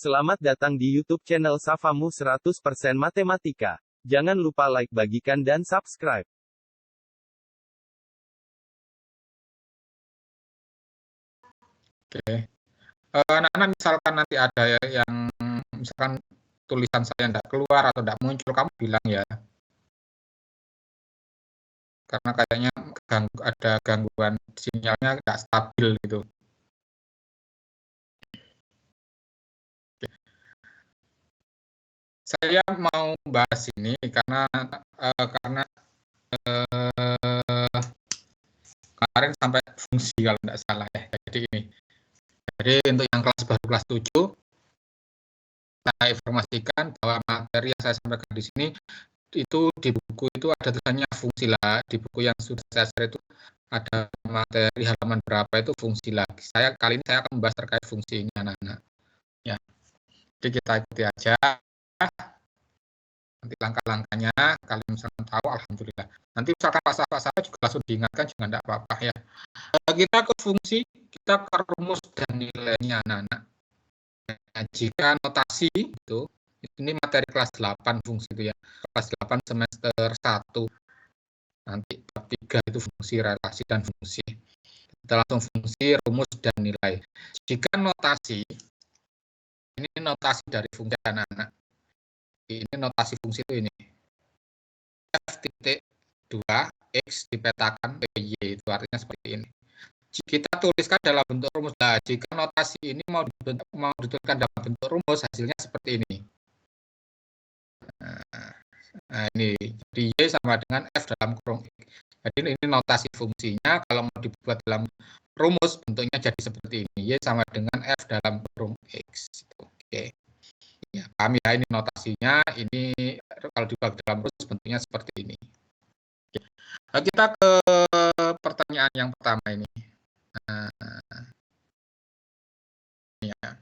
Selamat datang di YouTube channel Safamu 100% Matematika. Jangan lupa like, bagikan dan subscribe. Oke. Anak-anak misalkan nanti ada yang misalkan tulisan saya tidak keluar atau tidak muncul, kamu bilang ya. Karena kayaknya ada gangguan sinyalnya tidak stabil gitu. Oke. Saya mau bahas ini karena kemarin sampai fungsi kalau tidak salah ya. Jadi untuk yang kelas baru kelas 7, saya informasikan bahwa materi yang saya sampaikan di sini itu di buku itu ada tulisannya fungsi lah. Di buku yang sudah saya share itu ada materi halaman berapa itu fungsi lagi. Kali ini saya akan membahas terkait fungsi ini anak-anak. Ya. Jadi kita ikuti aja. Nanti langkah-langkahnya kalian misalkan tahu, alhamdulillah. Nanti misalkan pasal-pasal juga langsung diingatkan juga tidak apa-apa ya. Kita ke fungsi, kita ke rumus dan nilainya anak-anak. Nah, jika notasi itu, ini materi kelas 8 fungsi itu ya. Kelas 8 semester 1. Nanti bab 3 itu fungsi, relasi dan fungsi. Kita langsung fungsi, rumus dan nilai. Jika notasi, ini notasi dari fungsi anak-anak. Ini notasi fungsi itu ini. F.2 X dipetakan PY, itu artinya seperti ini. Kita tuliskan dalam bentuk rumus. Nah, jika notasi ini mau dituliskan dalam bentuk rumus, hasilnya seperti ini. Nah, ini jadi Y sama dengan F dalam kurung X. Jadi ini notasi fungsinya. Kalau mau dibuat dalam rumus, bentuknya jadi seperti ini. Y sama dengan F dalam kurung X. Oke. Ya, paham ya, ini notasinya. Ini kalau dibuat dalam rumus, bentuknya seperti ini. Oke. Nah, kita ke pertanyaan yang pertama ini. Ya.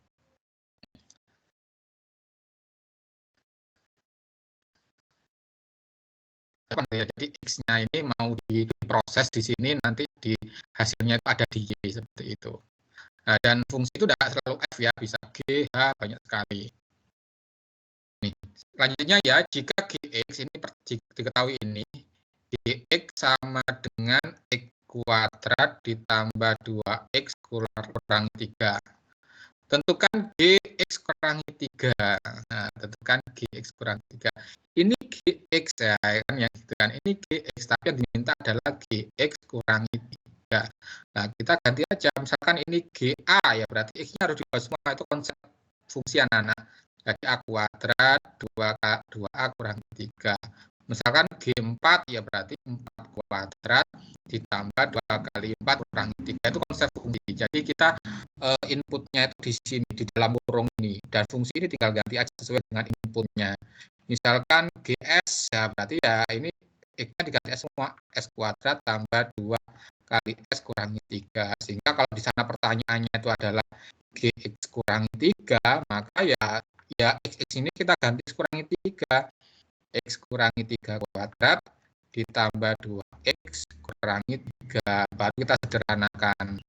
Jadi X-nya ini mau diproses di sini, nanti di hasilnya itu ada di Y, seperti itu. Nah, dan fungsi itu tidak selalu F ya, bisa G, H, banyak sekali. Nih, selanjutnya ya, jika Gx ini diketahui ini, Gx sama dengan X kuadrat ditambah 2X kurang 3. Tentukan Gx kurangi 3. Nah, tentukan Gx kurangi 3. Ini Gx ya, kan yang gitu kan. Ini Gx, tapi yang diminta adalah Gx kurangi 3. Nah, kita ganti aja. Misalkan ini Ga ya, berarti X-nya harus dibahas semua. Itu konsep fungsi anak-anak. Jadi A kuadrat 2A kurangi 3. Misalkan G4 ya berarti 4 kuadrat ditambah 2 kali 4 kurangi 3. Itu konsep fungsi. Jadi kita inputnya itu di sini, di dalam kurung ini. Dan fungsi ini tinggal ganti aja sesuai dengan inputnya. Misalkan GS, ya berarti ya ini X-nya diganti semua. S kuadrat tambah 2 kali S kurangi 3. Sehingga kalau di sana pertanyaannya itu adalah Gx kurangi 3, maka ya X ini kita ganti X kurangi 3. X kurangi 3 kuadrat ditambah 2X kurangi 3. Baru kita sederhanakan.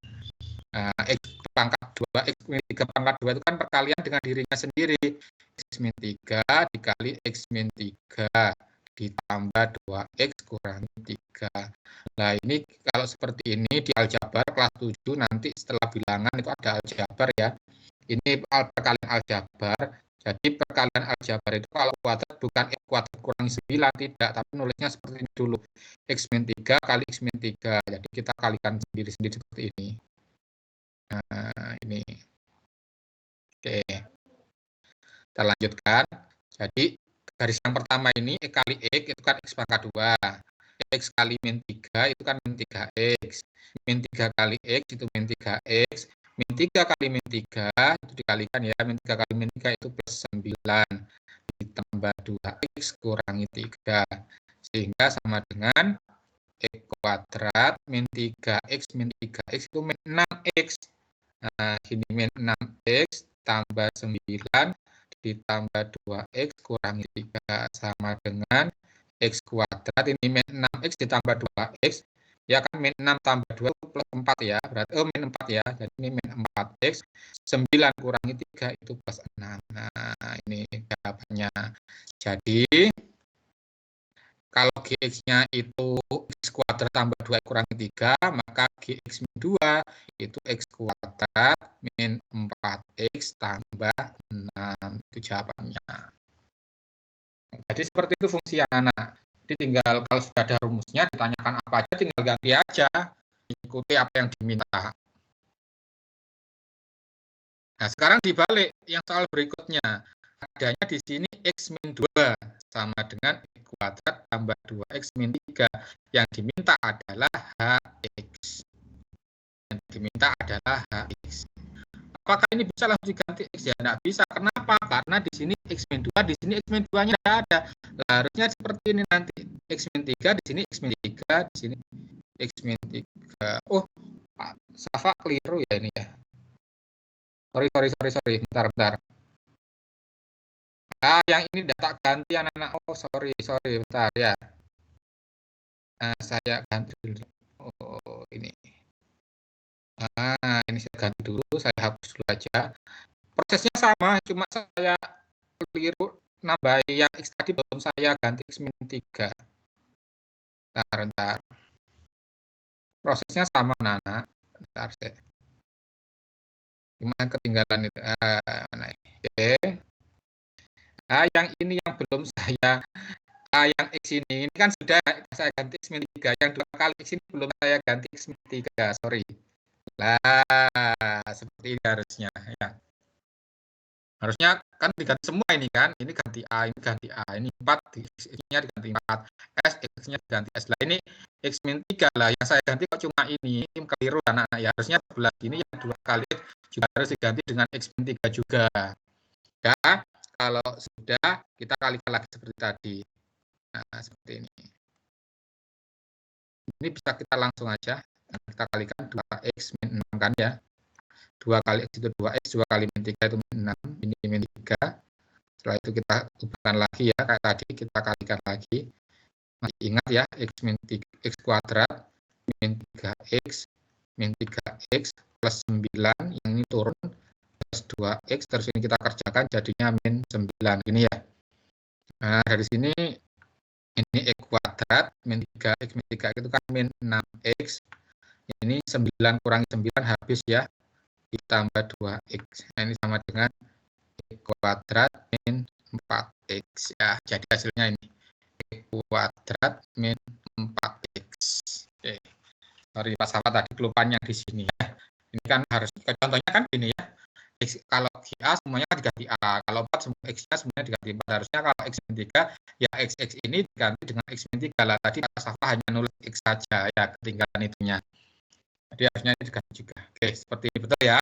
X pangkat 2, X min 3 pangkat 2 itu kan perkalian dengan dirinya sendiri. X min 3 dikali X min 3 ditambah 2X kurangi 3. Nah, ini kalau seperti ini di aljabar kelas 7 nanti setelah bilangan itu ada aljabar ya. Ini perkalian aljabar. Jadi perkalian aljabar itu kalau kuadrat bukan X kuadrat kurangi 9, tidak, tapi nulisnya seperti ini dulu. X min 3 kali X min 3. Jadi kita kalikan sendiri-sendiri seperti ini. Nah, ini. Oke. Kita lanjutkan. Jadi garis yang pertama ini X kali X itu kan X pangkat 2. X kali min 3 itu kan min 3X. Min 3 kali X itu min 3X. Min 3 kali min 3 itu dikalikan ya. Min 3 kali min 3 itu plus 9 ditambah 2X kurangi 3. Sehingga sama dengan X kuadrat min 3X min 3X itu min 6X. Nah, ini min 6X tambah 9 ditambah 2X kurangi 3 sama dengan X kuadrat. Ini min 6X ditambah 2X Ya kan min 6 tambah 2 plus 4 ya. Berarti min 4 ya. Jadi ini min 4x 9 kurangi 3 itu plus 6. Nah, ini jawabannya. Jadi kalau gx-nya itu x kuadrat tambah 2 kurangi 3, maka gx min 2 itu x kuadrat min 4x tambah 6. Itu jawabannya. Jadi seperti itu fungsi anak-anak. Jadi tinggal kalau sudah ada rumusnya, ditanyakan apa aja, tinggal ganti aja. Ikuti apa yang diminta. Nah, sekarang dibalik yang soal berikutnya. Adanya di sini x min 2 sama dengan x kuadrat tambah 2x min 3. Yang diminta adalah hx. Yang diminta adalah hx. Apakah ini bisa langsung diganti x? Ya, tidak bisa. Kenapa? Karena di sini x min 2, di sini x min 2-nya tidak ada. Nah, harusnya seperti ini nanti. X min 3, di sini x min 3, di sini x min 3. Oh, Pak Safa keliru ya ini ya. Sorry. Bentar. Yang ini data ganti anak-anak. Oh, sorry, bentar ya. Saya ganti dulu. Oh, ini. Ini saya ganti dulu, saya hapus dulu aja. Prosesnya sama, cuma saya keliru nambah yang x tadi belum saya ganti x min 3. Bentar. Prosesnya sama, anak-anak. Bentar saya. Cuma ketinggalan itu. Oke. Yang ini yang belum saya yang x ini kan sudah saya ganti x min 3. Yang 2 kali x ini belum saya ganti x min 3, sorry. Lah, seperti ini harusnya ya. Harusnya kan diganti semua ini kan. Ini ganti A, ini ganti A, ini 4, x-nya diganti 4, S, x-nya diganti S. Lah ini x min 3 lah, yang saya ganti kok cuma ini keliru anak-anak ya. Harusnya sebelah ini yang 2 kali X juga harus diganti dengan x min 3 juga. Ya, kalau sudah kita kalikan lagi seperti tadi. Nah, seperti ini. Ini bisa kita langsung aja. Kita kalikan 2x min 6 kan ya. 2 kali x itu 2x, 2 kali min 3 itu min 6, ini min 3. Setelah itu kita ubahkan lagi ya, kayak tadi kita kalikan lagi. Masih ingat ya, x min 3, x kuadrat min 3x plus 9, yang ini turun, plus 2x, terus ini kita kerjakan jadinya min 9, ini ya. Nah, dari sini ini x kuadrat min 3x itu kan min 6x. Ini 9 kurangi 9 habis ya, ditambah 2x. Nah, ini sama dengan x kuadrat min 4x ya. Jadi hasilnya ini x kuadrat min 4x. Oke. Sorry Pak Safa tadi kelupaan yang di sini ya. Ini kan harus contohnya kan gini ya. X, kalau A semuanya diganti A, kalau 4 semua X-nya semuanya diganti 4. Harusnya kalau X min 3, ya X ini diganti dengan X min 3 lah. Tadi Pak Safa hanya nulis X saja, ya ketinggalan itunya. Jadi harusnya ini diganti juga. Oke, seperti ini betul ya.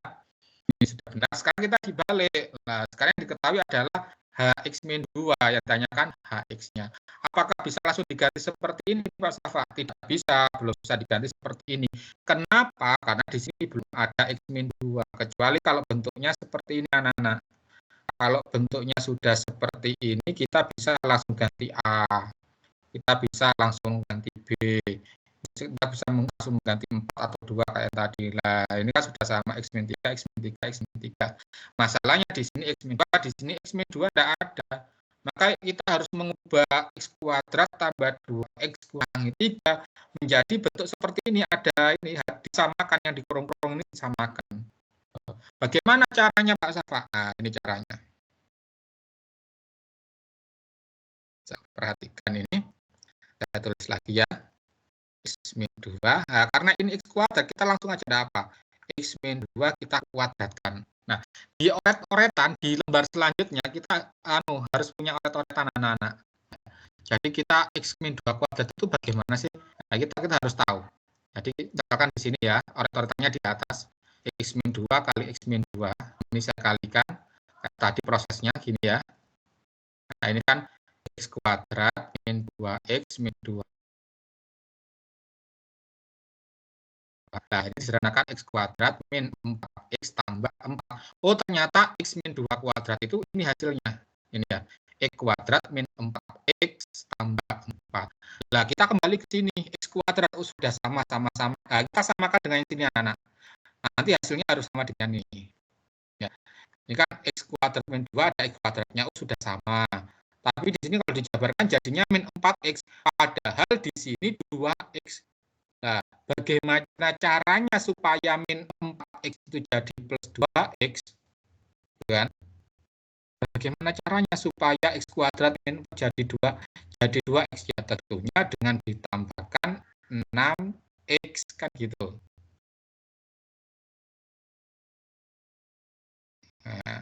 Ini sudah benar. Sekarang kita dibalik. Nah, sekarang yang diketahui adalah Hx min 2, yang ditanyakan Hx-nya. Apakah bisa langsung diganti seperti ini, Pak Safa? Tidak bisa, belum bisa diganti seperti ini. Kenapa? Karena di sini belum ada X min 2, kecuali kalau bentuknya seperti ini, anak-anak. Kalau bentuknya sudah seperti ini, kita bisa langsung ganti A. Kita bisa langsung ganti B. Kita bisa langsung mengganti 4 atau 2 kayak tadi lah. Ini kan sudah sama x min 3, x min 3, x min 3. Masalahnya di sini x min 2, di sini x min 2 tidak ada. Maka kita harus mengubah x kuadrat tambah 2x kurangi 3 menjadi bentuk seperti ini. Ada ini disamakan, yang dikurung-kurung ini disamakan. Bagaimana caranya Pak Safa? Nah, ini caranya. Perhatikan ini. Saya tulis lagi ya. X min 2, nah, karena ini X kuadrat, kita langsung aja ada apa? X min 2 kita kuadratkan. Nah, di oret-oretan, di lembar selanjutnya, kita harus punya oret-oretan anak-anak. Jadi kita X min 2 kuadrat itu bagaimana sih? Nah, kita harus tahu. Jadi, misalkan di sini ya, oret-oretannya di atas. X min 2 kali X min 2. Ini saya kalikan. Tadi prosesnya gini ya. Nah, ini kan X kuadrat min 2X min 2. Nah, ini disederhanakan X kuadrat min 4X tambah 4. Oh, ternyata X min 2 kuadrat itu ini hasilnya. Ini ya, X kuadrat min 4X tambah 4. Nah, kita kembali ke sini, X kuadrat sudah sama-sama. Nah, kita samakan dengan sini anak-anak. Nanti hasilnya harus sama dengan ini. Ya. Ini kan X kuadrat min 2 ada X kuadratnya sudah sama. Tapi di sini kalau dijabarkan jadinya min 4X. Padahal di sini 2X. Nah, bagaimana caranya supaya min 4X itu jadi plus 2X? Kan? Bagaimana caranya supaya X kuadrat min 4 jadi 2X? Ya tentunya dengan ditambahkan 6X kan gitu. Nah,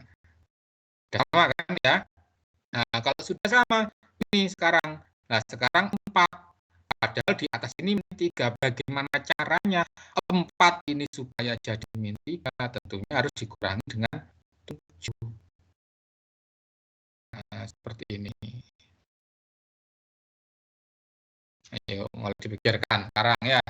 sama kan ya? Nah, kalau sudah sama, ini sekarang. Nah, sekarang 4. Padahal di atas ini min 3. Bagaimana caranya 4 ini supaya jadi min 3? Tentunya harus dikurangi dengan 7. Nah, seperti ini. Ayo, mulai dipikirkan sekarang ya.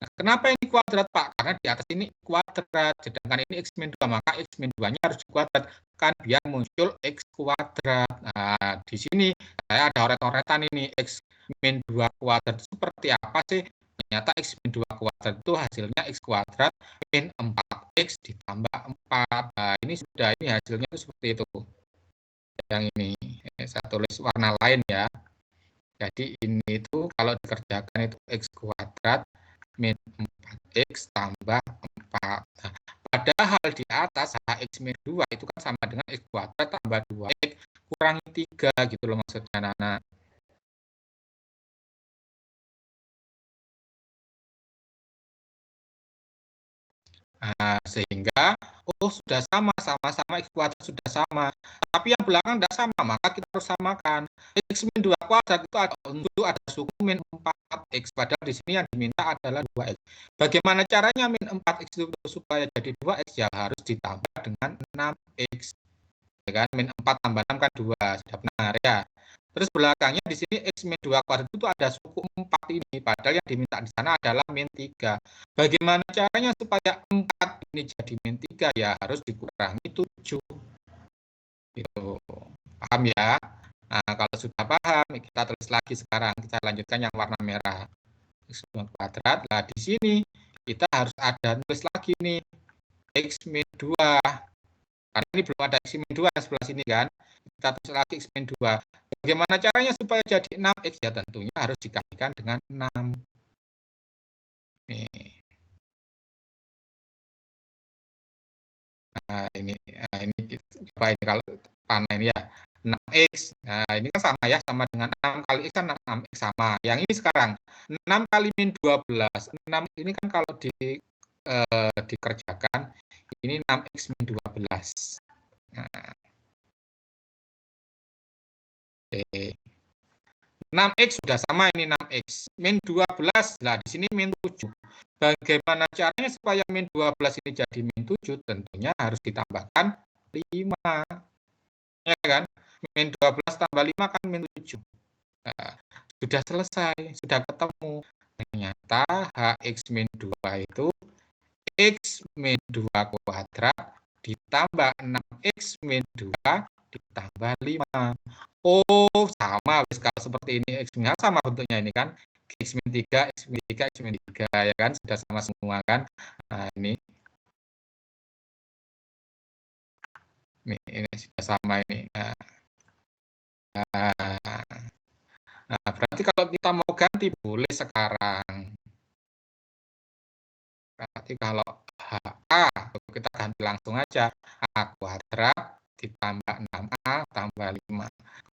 Nah, kenapa ini kuadrat, Pak? Karena di atas ini kuadrat, sedangkan ini X min 2, maka X min 2-nya harus dikuadrat. Kan biar muncul X kuadrat. Nah, di sini saya ada oret-oretan ini, X min 2 kuadrat seperti apa sih? Ternyata X min 2 kuadrat itu hasilnya X kuadrat min 4X ditambah 4. Nah, ini sudah, ini hasilnya itu seperti itu. Yang ini, saya tulis warna lain ya. Jadi ini itu kalau dikerjakan itu X kuadrat min 4X tambah 4. Nah, padahal di atas Hx min 2 itu kan sama dengan X kuadrat tambah 2X kurangi 3 gitu loh maksudnya anak-anak. Nah, sehingga sudah sama-sama X kuadrat sudah sama. Tapi yang belakang tidak sama, maka kita harus samakan. X min 2 kuadrat itu ada suku min 4X, padahal di sini yang diminta adalah 2X. Bagaimana caranya min 4X itu supaya jadi 2X? Ya harus ditambah dengan 6X. Ya kan? Min 4 tambah 6 kan 2, sudah benar ya. Terus belakangnya di sini X min 2 kuadrat itu ada suku 4 ini, padahal yang diminta di sana adalah min 3. Bagaimana caranya supaya 4 ini jadi min 3? Ya harus dikurangi 7. Gitu. Paham ya? Nah, kalau sudah paham, kita tulis lagi sekarang. Kita lanjutkan yang warna merah. X min kuadrat. Nah, di sini kita harus ada tulis lagi nih X min 2. Karena ini belum ada X min 2 sebelah sini kan. Kita tulis lagi X min 2. Bagaimana caranya supaya jadi 6X? Ya tentunya harus dikalikan dengan 6. Nih. Nah, ini coba ini kalau panah ini ya 6X. Nah, ini kan sama ya, sama dengan 6 kali X kan 6X sama. Yang ini sekarang 6 kali min 12. 6 ini kan kalau dikerjakan ini 6X min 12. Nah, oke. 6X sudah sama ini 6X. Min 12, lah di sini min 7. Bagaimana caranya supaya min 12 ini jadi min 7? Tentunya harus ditambahkan 5. Ya kan? Min 12 tambah 5 kan min 7. Nah, sudah selesai, sudah ketemu. Ternyata Hx min 2 itu X min 2 kuadrat ditambah 6X min 2 ditambah 5. Oh, sama kalau seperti ini X min sama bentuknya ini kan. X min 3, X min 3, X min 3 ya kan, sudah sama semua kan. Nah, ini sudah sama ini. Nah, berarti kalau kita mau ganti boleh sekarang. Berarti kalau HA kita ganti langsung aja A kuadrat ditambah 6A tambah 5.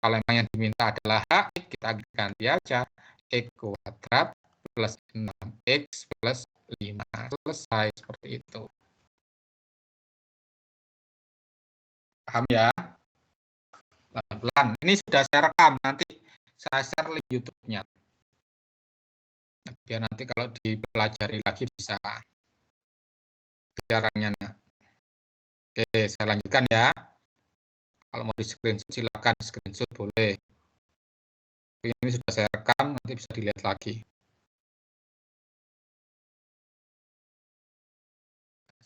Kalau memang yang diminta adalah H, kita ganti aja X kuadrat plus 6X plus 5. Selesai seperti itu. Paham ya? Pelan-pelan. Ini sudah saya rekam, nanti saya share link YouTube-nya. Biar nanti kalau dipelajari lagi bisa caranya. Oke, saya lanjutkan ya. Kalau mau di screenshot silakan screenshot boleh. Ini sudah saya rekam, nanti bisa dilihat lagi.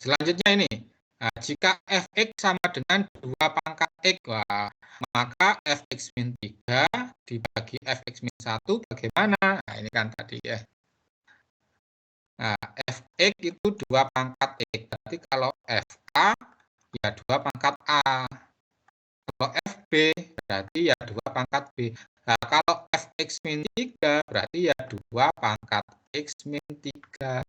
Selanjutnya ini, nah, jika fx sama dengan 2 pangkat x, maka fx min 3 dibagi fx-1 bagaimana? Nah, ini kan tadi ya. Nah, fx itu 2 pangkat x. Berarti kalau fa ya 2 pangkat a. Kalau fb berarti ya 2 pangkat b. Nah, kalau fx-3 berarti ya 2 pangkat x-3.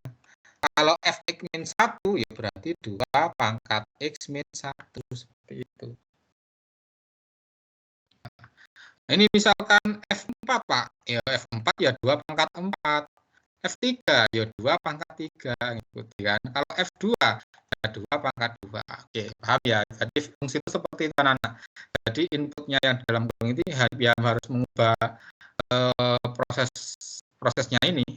Kalau fx-1 ya berarti 2 pangkat x-1. Seperti itu. Ini misalkan F4, Pak. Ya F4 ya 2 pangkat 4. F3 ya 2 pangkat 3. Ngikuti kan. Kalau F2 ya 2 pangkat 2. Oke, paham ya? Jadi fungsi itu seperti itu, anak-anak. Jadi inputnya yang dalam kolom ini yang harus mengubah prosesnya ini,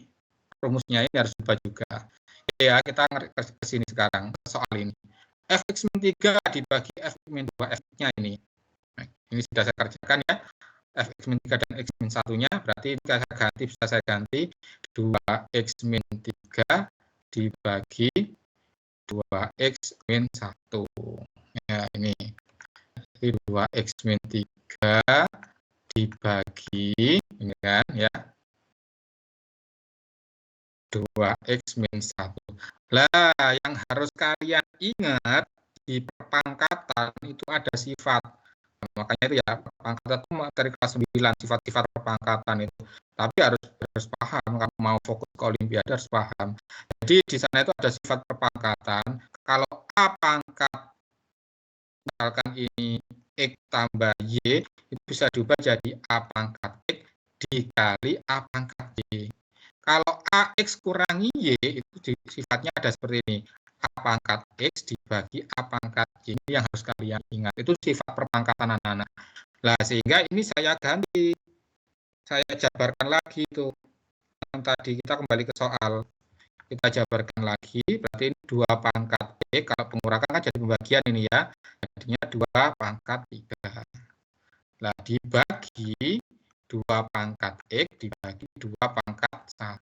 rumusnya ini harus diubah juga. Ya, kita ke sini sekarang, ke soal ini. Fx-3 dibagi Fx-2, F-nya ini. Nah, ini sudah saya kerjakan ya. Fx-3 dan x-1-nya berarti bisa saya ganti 2x-3 dibagi 2x-1. Ya, ini. Jadi 2x-3 dibagi ini kan ya. 2x-1. Lah, yang harus kalian ingat di perpangkatan itu ada sifat. Makanya itu ya, perpangkatan itu materi kelas 9, sifat-sifat perpangkatan itu. Tapi harus paham, kalau mau fokus ke olimpiade harus paham. Jadi di sana itu ada sifat perpangkatan. Kalau A pangkat, misalkan ini X tambah Y, itu bisa diubah jadi A pangkat X dikali A pangkat Y. Kalau AX kurangi Y, itu sifatnya ada seperti ini. A pangkat X dibagi A pangkat Y. Ini yang harus kalian ingat. Itu sifat perpangkatan anak-anak. Nah, sehingga ini saya ganti. Saya jabarkan lagi itu. Yang tadi kita kembali ke soal. Kita jabarkan lagi. Berarti ini 2 pangkat X. Kalau pengurakan kan jadi pembagian ini ya. Jadinya 2 pangkat 3. Nah, dibagi 2 pangkat X dibagi 2 pangkat 1.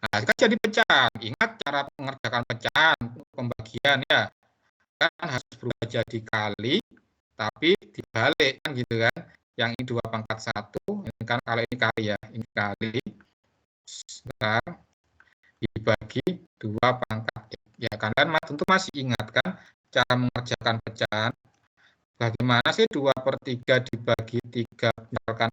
Nah, kan jadi pecahan. Ingat cara mengerjakan pecahan, pembagian ya. Kan harus berubah jadi kali, tapi dibalik kan gitu kan. Yang ini 2 pangkat 1, ini kan kalau ini kali ya, ini kali. Sebentar, dibagi 2 pangkat X. Ya, kalian tentu masih ingat kan cara mengerjakan pecahan. Bagaimana sih 2/3 dibagi 3, misalkan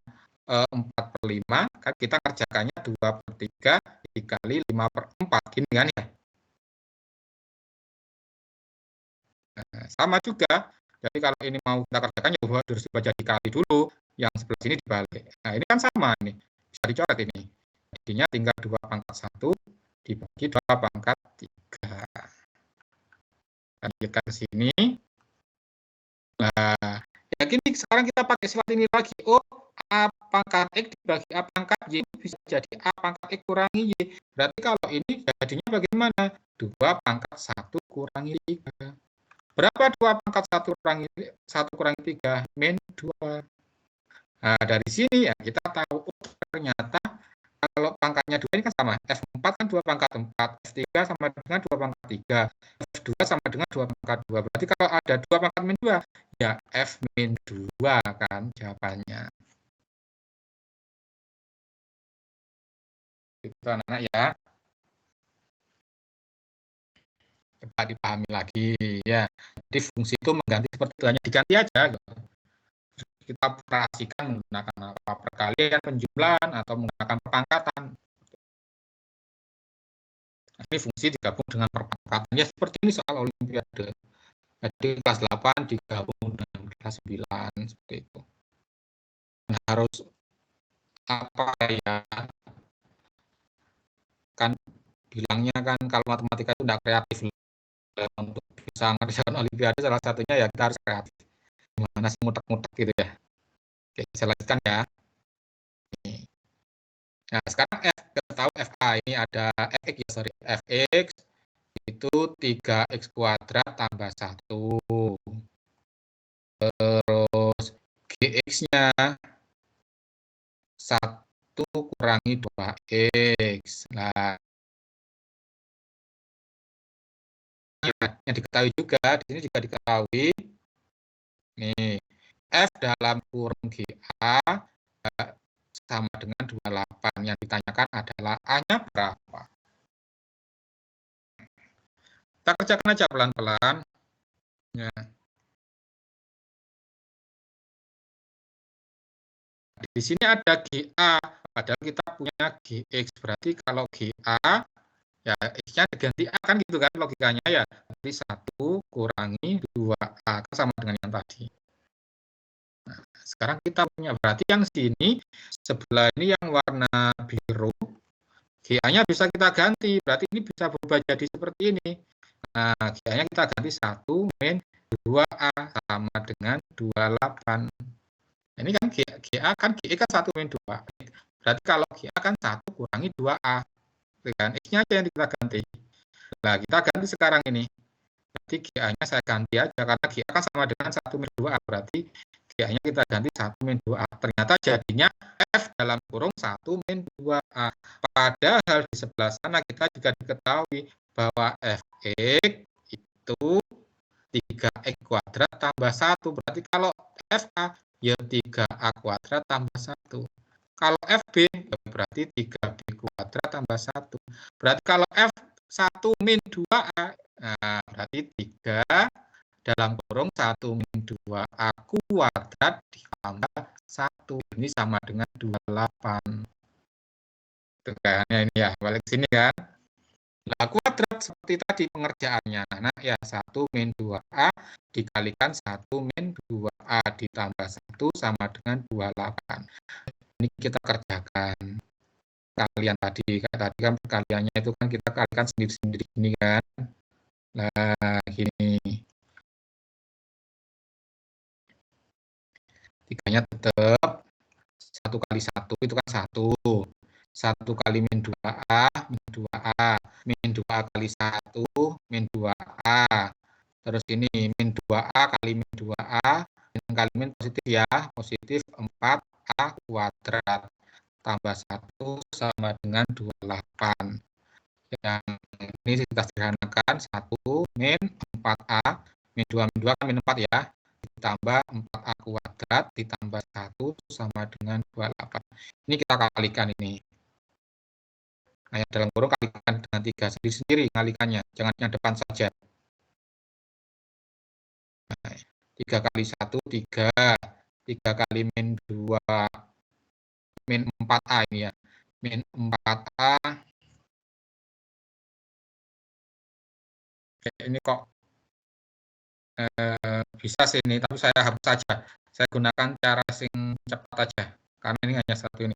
4/5, kan kita kerjakannya 2/3 dikali 5/4, gini kan ya. Nah, sama juga, jadi kalau ini mau kita kerjakan ya harus dibaca dikali dulu, yang sebelah sini dibalik. Nah, ini kan sama nih, bisa dicoret ini. Jadinya tinggal 2 pangkat 1 dibagi 2 pangkat 3. Lanjutkan ke sini. Nah, ya gini, sekarang kita pakai sifat ini lagi. Oh, A pangkat X dibagi A pangkat Y bisa jadi A pangkat X kurangi Y. Berarti kalau ini jadinya bagaimana? 2 pangkat 1 kurangi 3. Berapa 2 pangkat 1 kurangi 3? Min 2. Nah, dari sini ya kita tahu, oh, ternyata kalau pangkatnya 2 ini kan sama. F4 kan 2 pangkat 4. F3 sama dengan 2 pangkat 3. F2 sama dengan 2 pangkat 2. Berarti kalau ada 2 pangkat min 2, ya F min 2 kan jawabannya. Itu anak-anak ya. Coba dipahami lagi ya. Jadi fungsi itu mengganti seperti itu, hanya diganti aja. Kita operasikan menggunakan apa? Perkalian, penjumlahan, atau menggunakan perpangkatan. Ini fungsi digabung dengan perpangkatan. Ya seperti ini soal olimpiade. Jadi kelas 8 digabung dengan kelas 9 seperti itu. Dan harus apa ya? Kan bilangnya kan kalau matematika itu tidak kreatif. Untuk bisa mengerjakan olimpiade salah satunya ya kita harus kreatif. Gimana sih mutek-mutek gitu ya. Oke, saya lanjutkan ya. Nah, sekarang kita tahu FA ini ada fx ya, sorry. Fx itu 3x kuadrat tambah 1. Terus gx-nya 1 kurangi 2x. Nah, yang diketahui juga, di sini juga diketahui nih, F dalam kurung GA sama dengan 28. Yang ditanyakan adalah A-nya berapa. Kita kerjakan aja pelan-pelan. Ya. Di sini ada GA, padahal kita punya GX. Berarti kalau GA, ya X-nya diganti A kan gitu kan logikanya ya. Berarti 1 kurangi 2A, kan sama dengan yang tadi. Nah, sekarang kita punya, berarti yang sini, sebelah ini yang warna biru, GA-nya bisa kita ganti, berarti ini bisa berubah jadi seperti ini. Nah, GA-nya kita ganti 1 min 2A sama dengan 28. Ini kan GA kan GE kan 1 min 2. Berarti kalau GA kan 1 kurangi 2A. Dengan X-nya aja yang kita ganti. Nah, kita ganti sekarang ini. Berarti GA-nya saya ganti aja, karena GA kan sama dengan 1 min 2A. Berarti GA-nya kita ganti 1 min 2A. Ternyata jadinya F dalam kurung 1 min 2A. Padahal di sebelah sana kita juga diketahui bahwa Fx itu 3x kuadrat tambah 1. Berarti kalau FA ya 3A kuadrat tambah 1. Kalau FB ya berarti 3B kuadrat tambah 1. Berarti kalau F1 min 2A, nah berarti 3 dalam kurung 1 min 2A kuadrat ditambah 1. Ini sama dengan 28. Itu kan, ini ya, balik sini kan. Nah, kuadrat seperti tadi pengerjaannya. Nah, ya 1 min 2A dikalikan 1 min 2A ditambah 1 sama dengan 28. Ini kita kerjakan. Kalian tadi kan perkaliannya itu kan kita kalikan sendiri-sendiri ini kan. Nah, gini. 3-nya tetap 1 kali 1 itu kan 1. 1 kali min 2A, min 2A, min 2A kali 1, min 2A. Terus ini min 2A kali min 2A, min kali min positif ya, positif 4A kuadrat. Tambah 1 sama dengan 28. Yang ini kita sederhanakan, 1 min 4A, min 2 kan min 4 ya, ditambah 4A kuadrat, ditambah 1 sama dengan 28. Ini kita kalikan ini. Nah, yang dalam kurung kalikan dengan 3 sendiri-sendiri kalikannya, jangan yang depan saja. Nah, 3 kali 1, 3. 3 kali min 2, min 4A ini ya. Min 4A. Ini kok bisa sih ini, tapi saya hapus saja. Saya gunakan cara sing cepat aja, karena ini hanya satu ini.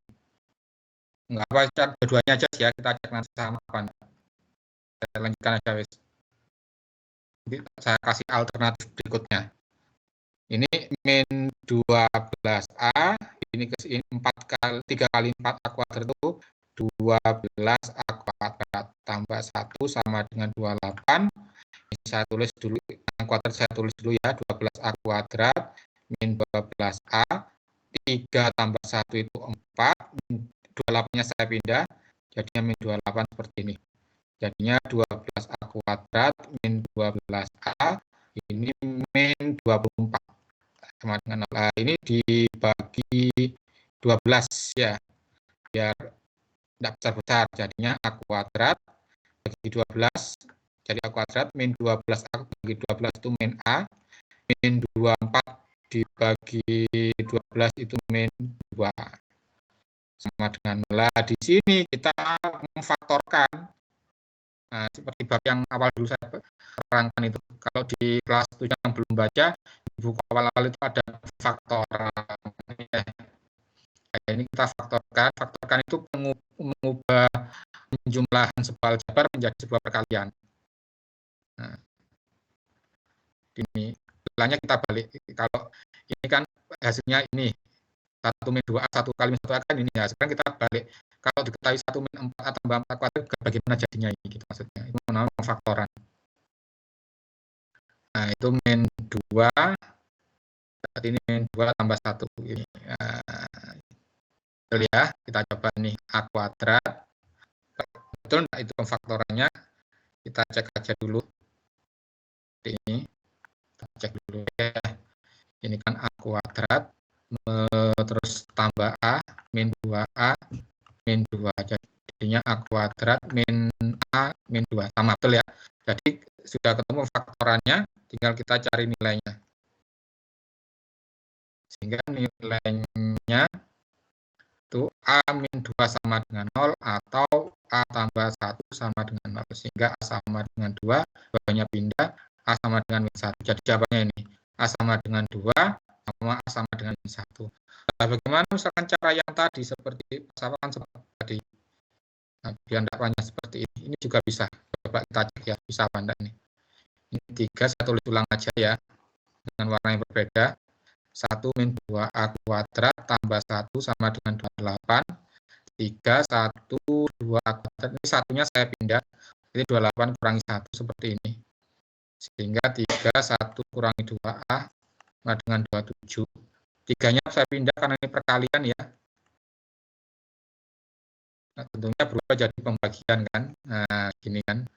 Enggak apa, dua-duanya aja sih ya, kita cek nanti sama apa. Saya lanjutkan aja wis. Nanti saya kasih alternatif berikutnya. Ini min 12A, ini ke sini 3 kali 4A kuadrat itu 12A kuadrat tambah 1 sama dengan 28. Ini saya tulis dulu, yang kuadrat saya tulis dulu ya, 12A kuadrat min 12A, 3 tambah 1 itu 4, 28-nya saya pindah, jadinya min 28 seperti ini. Jadinya 12A kuadrat min 12A, ini min 24. Sama dengan 0. Ini dibagi 12 ya, biar tidak besar-besar, jadinya A kuadrat bagi 12, jadi A kuadrat min 12A bagi 12 itu min A, min 24 dibagi 12 itu min 2A. Sama dengan 0. Di sini kita memfaktorkan. Nah, seperti bab yang awal dulu saya terangkan itu. Kalau di kelas 7 yang belum baca, di buku awal-awal itu ada faktoran. Ya. Nah, ini kita faktorkan. Faktorkan itu mengubah penjumlahan sebuah aljabar menjadi sebuah perkalian. Nah, ini bilangnya kita balik. Kalau ini kan hasilnya ini 1 min 2A, 1 kali min 1A kan ini ya. Sekarang kita balik. Kalau diketahui 1 min 4A tambah 4 kuadrat, bagaimana jadinya ini? Gitu maksudnya. Itu namanya faktoran. Nah, itu min 2. Berarti ini min 2 tambah 1. Ini. Betul ya. Kita coba nih. A kuadrat. Betul enggak itu pemfaktorannya? Kita cek aja dulu. Ini. Kita cek dulu ya. Ini kan A kuadrat terus tambah A, min 2A, min 2. Jadinya A kuadrat min A, min 2. Sama, betul ya? Jadi sudah ketemu faktorannya, tinggal kita cari nilainya. Sehingga nilainya itu A min 2 sama dengan 0 atau A tambah 1 sama dengan 0. Sehingga A sama dengan 2, banyak pindah, A sama dengan min 1. Jadi jawabannya ini, A sama dengan 2, sama A sama dengan min 1. Nah, bagaimana misalkan cara yang tadi, seperti pasangan tadi? Nah, biar tidak banyak seperti ini juga bisa. Coba kita cek ya, bisa apa enggak nih. Ini 3, saya tulis ulang aja ya, dengan warna yang berbeda. 1 min 2A kuadrat tambah 1 sama dengan 28. 3, 1, 2A kuadrat. Ini satunya saya pindah. Jadi 28 kurangi 1 seperti ini. Sehingga 3, 1 kurangi 2A sama dengan 27. 3-nya saya pindah karena ini perkalian ya. Nah, tentunya berubah jadi pembagian kan. Nah, gini kan.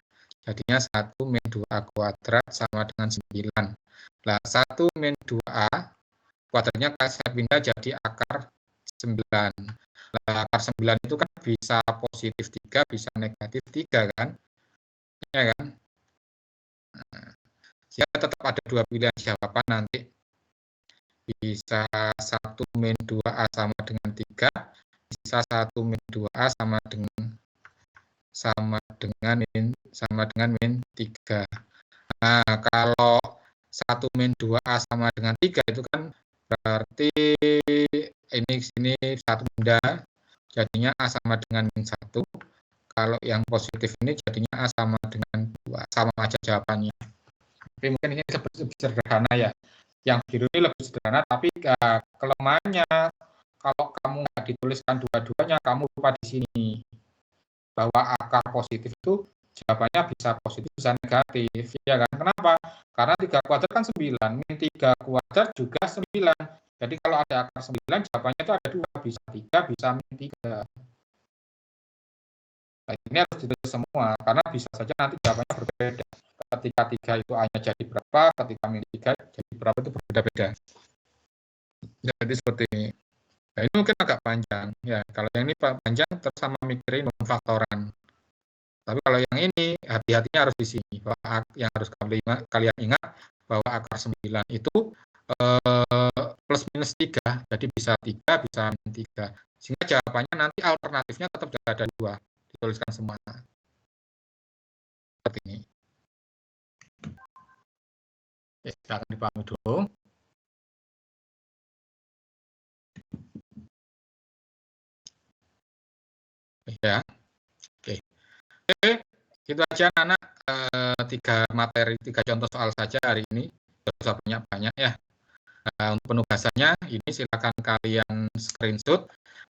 Jadinya 1 min 2A kuadrat sama dengan 9. Nah, 1 min 2A kuadratnya saya pindah jadi akar 9. Nah, akar 9 itu kan bisa positif 3, bisa negatif 3 kan? Ya kan? Nah, ya tetap ada dua pilihan jawaban nanti. Bisa 1 min 2A sama dengan 3, bisa 1 min 2A sama dengan min 3. Nah, kalau 1 min 2A sama dengan 3 itu kan berarti ini sini satu benda, jadinya A sama dengan min 1. Kalau yang positif ini jadinya A sama dengan 2. Sama aja jawabannya. Tapi mungkin ini lebih sederhana ya. Yang biru ini lebih sederhana, tapi kelemahannya kalau kamu nggak dituliskan dua-duanya, kamu lupa di sini bahwa akar positif itu jawabannya bisa positif, bisa negatif, ya kan? Kenapa? Karena 3 kuadrat kan 9, min 3 kuadrat juga 9. Jadi kalau ada akar 9, jawabannya itu ada 2, bisa 3, bisa min 3. Nah, ini harus ditulis semua, karena bisa saja nanti jawabannya berbeda. Ketika 3 itu A-nya jadi berapa, ketika min 3 jadi berapa, itu berbeda-beda. Jadi seperti ini. Nah, ini mungkin agak panjang. Ya, kalau yang ini panjang, terus sama mikirin faktoran. Tapi kalau yang ini, hati-hatinya harus di sini. Bahwa yang harus kalian ingat, bahwa akar 9 itu plus minus 3. Jadi bisa 3, bisa min 3. Sehingga jawabannya nanti alternatifnya tetap ada 2. Dituliskan semua. Seperti ini. Oke, silakan dipahami dulu. Ya. Oke. Itu aja anak, 3 materi, 3 contoh soal saja hari ini. Tidak usah banyak-banyak ya. Untuk penugasannya ini silakan kalian screenshot,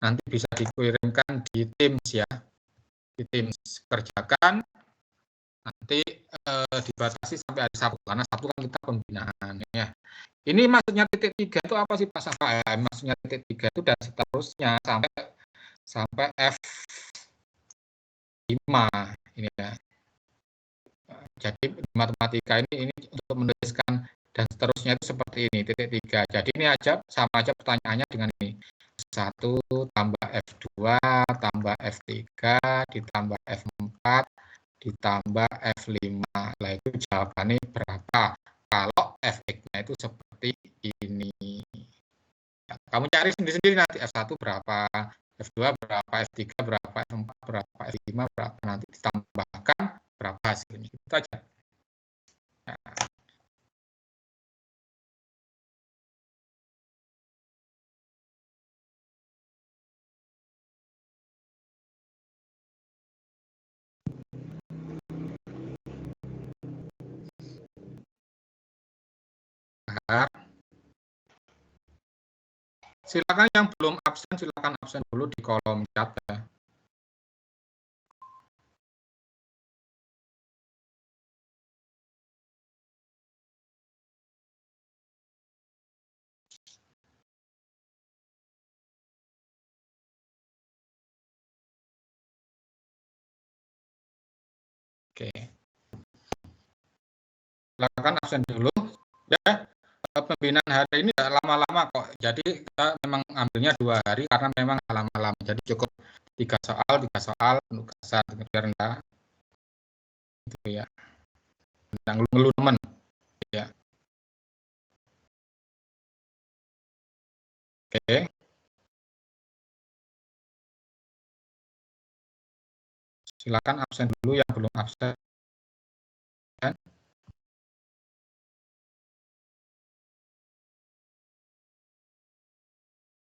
nanti bisa dikirimkan di Teams ya. Di Teams kerjakan, nanti dibatasi sampai hari Sabtu, karena Sabtu kan kita pembinaan ya. Ini maksudnya titik 3 itu apa sih Pak Safa? Maksudnya titik 3 itu dan seterusnya sampai F5 ini ya. Jadi matematika ini untuk menuliskan dan seterusnya itu seperti ini, titik 3. Jadi ini aja sama aja pertanyaannya dengan ini. 1 tambah F2 tambah F3 ditambah F4 ditambah F5. Nah, itu jawabannya berapa? Kalau Fx-nya itu seperti ini. Kamu cari sendiri-sendiri nanti F1 berapa, F2 berapa, F3 berapa, F4 berapa, F5 berapa, nanti ditambahkan berapa hasilnya. Itu aja. Silakan yang belum absen, silakan absen dulu di kolom chat ya. Oke. Silakan absen dulu ya. pembinaan hari ini tidak lama-lama kok. Jadi kita memang ambilnya 2 hari karena memang lama-lama. Jadi cukup 3 soal penugasan biar enggak gitu ya. Enggak ngeluh-ngeluh teman ya. Oke. Silakan absen dulu yang belum absen.